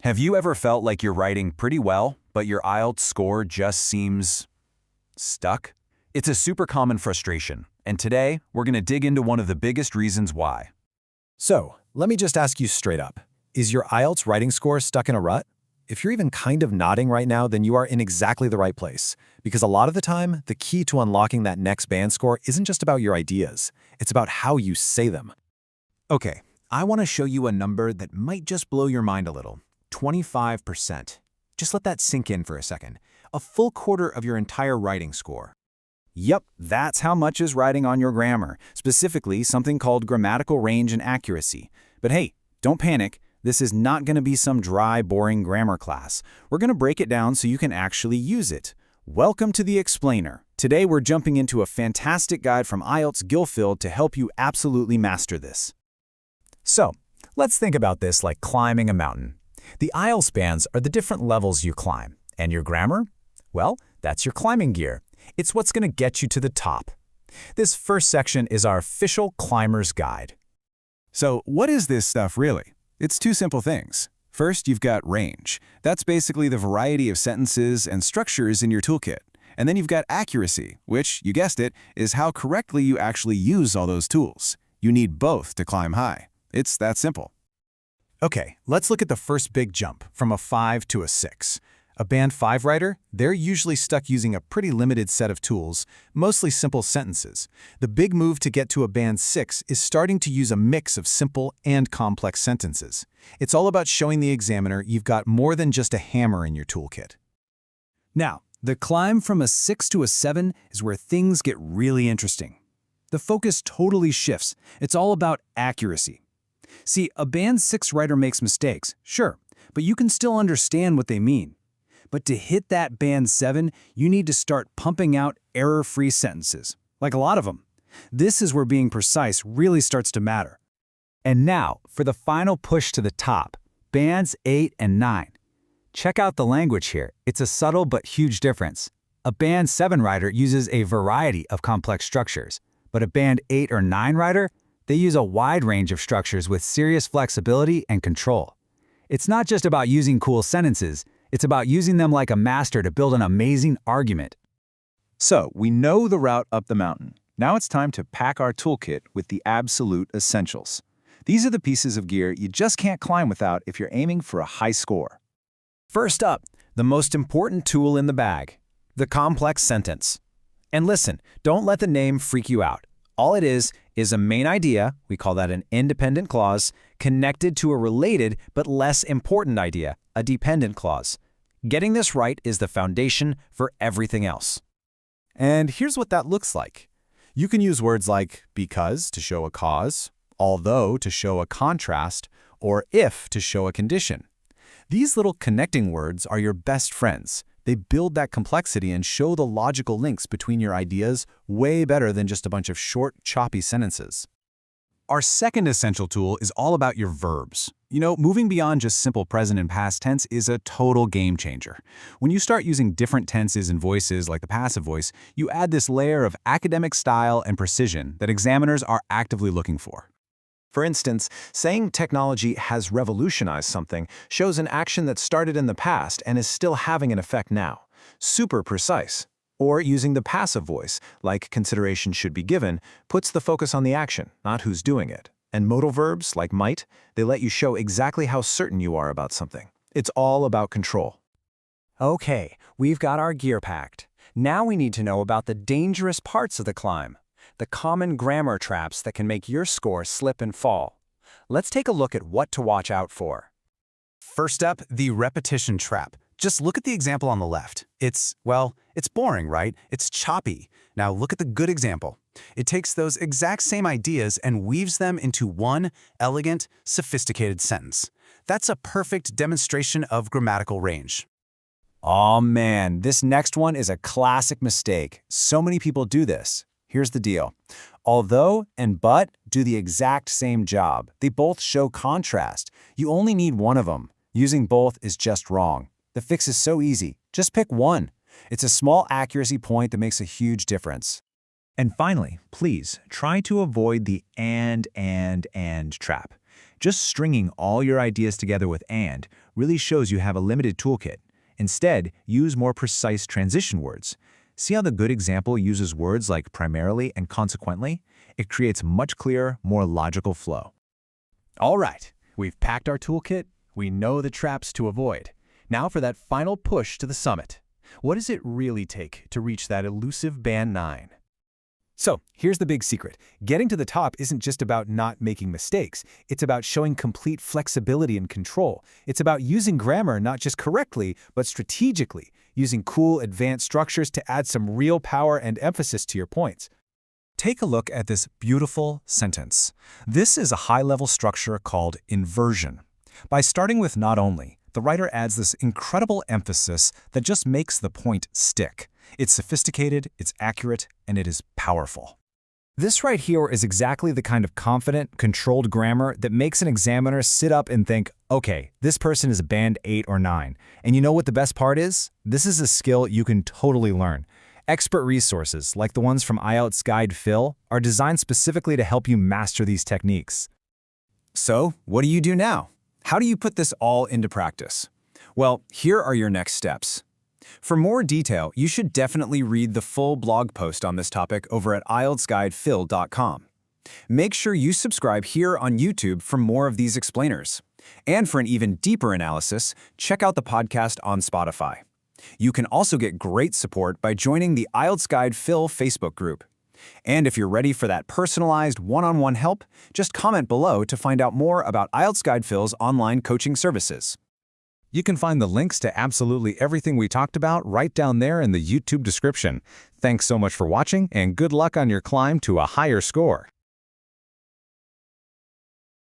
Have you ever felt like you're writing pretty well, but your IELTS score just seems stuck? It's a super common frustration, and today we're going to dig into one of the biggest reasons why. So, let me just ask you straight up. Is your IELTS writing score stuck in a rut? If you're even kind of nodding right now, then you are in exactly the right place. Because a lot of the time, the key to unlocking that next band score isn't just about your ideas. It's about how you say them. Okay, I want to show you a number that might just blow your mind a little. 25%. Just let that sink in for a second. A full quarter of your entire writing score. Yep, that's how much is riding on your grammar, specifically something called grammatical range and accuracy. But hey, don't panic. This is not going to be some dry, boring grammar class. We're going to break it down so you can actually use it. Welcome to the Explainer. Today we're jumping into a fantastic guide from IELTS Guilford to help you absolutely master this. So, let's think about this like climbing a mountain. The IELTS bands are the different levels you climb. And your grammar? Well, that's your climbing gear. It's what's going to get you to the top. This first section is our official climber's guide. So what is this stuff really? It's two simple things. First, you've got range. That's basically the variety of sentences and structures in your toolkit. And then you've got accuracy, which, you guessed it, is how correctly you actually use all those tools. You need both to climb high. It's that simple. Okay, let's look at the first big jump, from a 5 to a 6. A Band 5 writer, they're usually stuck using a pretty limited set of tools, mostly simple sentences. The big move to get to a Band 6 is starting to use a mix of simple and complex sentences. It's all about showing the examiner you've got more than just a hammer in your toolkit. Now, the climb from a 6 to a 7 is where things get really interesting. The focus totally shifts. It's all about accuracy. See, a Band 6 writer makes mistakes, sure, but you can still understand what they mean. But to hit that Band 7, you need to start pumping out error-free sentences, like a lot of them. This is where being precise really starts to matter. And now, for the final push to the top, Bands 8 and 9. Check out the language here. It's a subtle but huge difference. A Band 7 writer uses a variety of complex structures, but a Band 8 or 9 writer, they use a wide range of structures with serious flexibility and control. It's not just about using cool sentences, it's about using them like a master to build an amazing argument. So, we know the route up the mountain. Now it's time to pack our toolkit with the absolute essentials. These are the pieces of gear you just can't climb without if you're aiming for a high score. First up, the most important tool in the bag, the complex sentence. And listen, don't let the name freak you out. All it is a main idea, we call that an independent clause, connected to a related but less important idea, a dependent clause. Getting this right is the foundation for everything else. And here's what that looks like. You can use words like because to show a cause, although to show a contrast, or if to show a condition. These little connecting words are your best friends. They build that complexity and show the logical links between your ideas way better than just a bunch of short, choppy sentences. Our second essential tool is all about your verbs. You know, moving beyond just simple present and past tense is a total game changer. When you start using different tenses and voices like the passive voice, you add this layer of academic style and precision that examiners are actively looking for. For instance, saying technology has revolutionized something shows an action that started in the past and is still having an effect now. Super precise. Or using the passive voice, like consideration should be given, puts the focus on the action, not who's doing it. And modal verbs, like might, they let you show exactly how certain you are about something. It's all about control. Okay, we've got our gear packed. Now we need to know about the dangerous parts of the climb. The common grammar traps that can make your score slip and fall. Let's take a look at what to watch out for. First up, the repetition trap. Just look at the example on the left. It's boring, right? It's choppy. Now look at the good example. It takes those exact same ideas and weaves them into one elegant, sophisticated sentence. That's a perfect demonstration of grammatical range. Oh man, this next one is a classic mistake. So many people do this. Here's the deal. Although and but do the exact same job. They both show contrast. You only need one of them. Using both is just wrong. The fix is so easy. Just pick one. It's a small accuracy point that makes a huge difference. And finally, please try to avoid the and trap. Just stringing all your ideas together with and really shows you have a limited toolkit. Instead, use more precise transition words. See how the good example uses words like primarily and consequently? It creates much clearer, more logical flow. All right, we've packed our toolkit. We know the traps to avoid. Now for that final push to the summit. What does it really take to reach that elusive band 9? So, here's the big secret. Getting to the top isn't just about not making mistakes. It's about showing complete flexibility and control. It's about using grammar not just correctly, but strategically, using cool, advanced structures to add some real power and emphasis to your points. Take a look at this beautiful sentence. This is a high-level structure called inversion. By starting with not only, the writer adds this incredible emphasis that just makes the point stick. It's sophisticated, it's accurate, and it is powerful. This right here is exactly the kind of confident, controlled grammar that makes an examiner sit up and think, okay, this person is a band 8 or 9. And you know what the best part is? This is a skill you can totally learn. Expert resources, like the ones from IELTS Guide Phil, are designed specifically to help you master these techniques. So, what do you do now? How do you put this all into practice? Well, here are your next steps. For more detail, you should definitely read the full blog post on this topic over at IELTSGuidePhil.com. Make sure you subscribe here on YouTube for more of these explainers. And for an even deeper analysis, check out the podcast on Spotify. You can also get great support by joining the IELTS Guide Phil Facebook group. And if you're ready for that personalized one-on-one help, just comment below to find out more about IELTS Guide Phil's online coaching services. You can find the links to absolutely everything we talked about right down there in the YouTube description. Thanks so much for watching, and good luck on your climb to a higher score.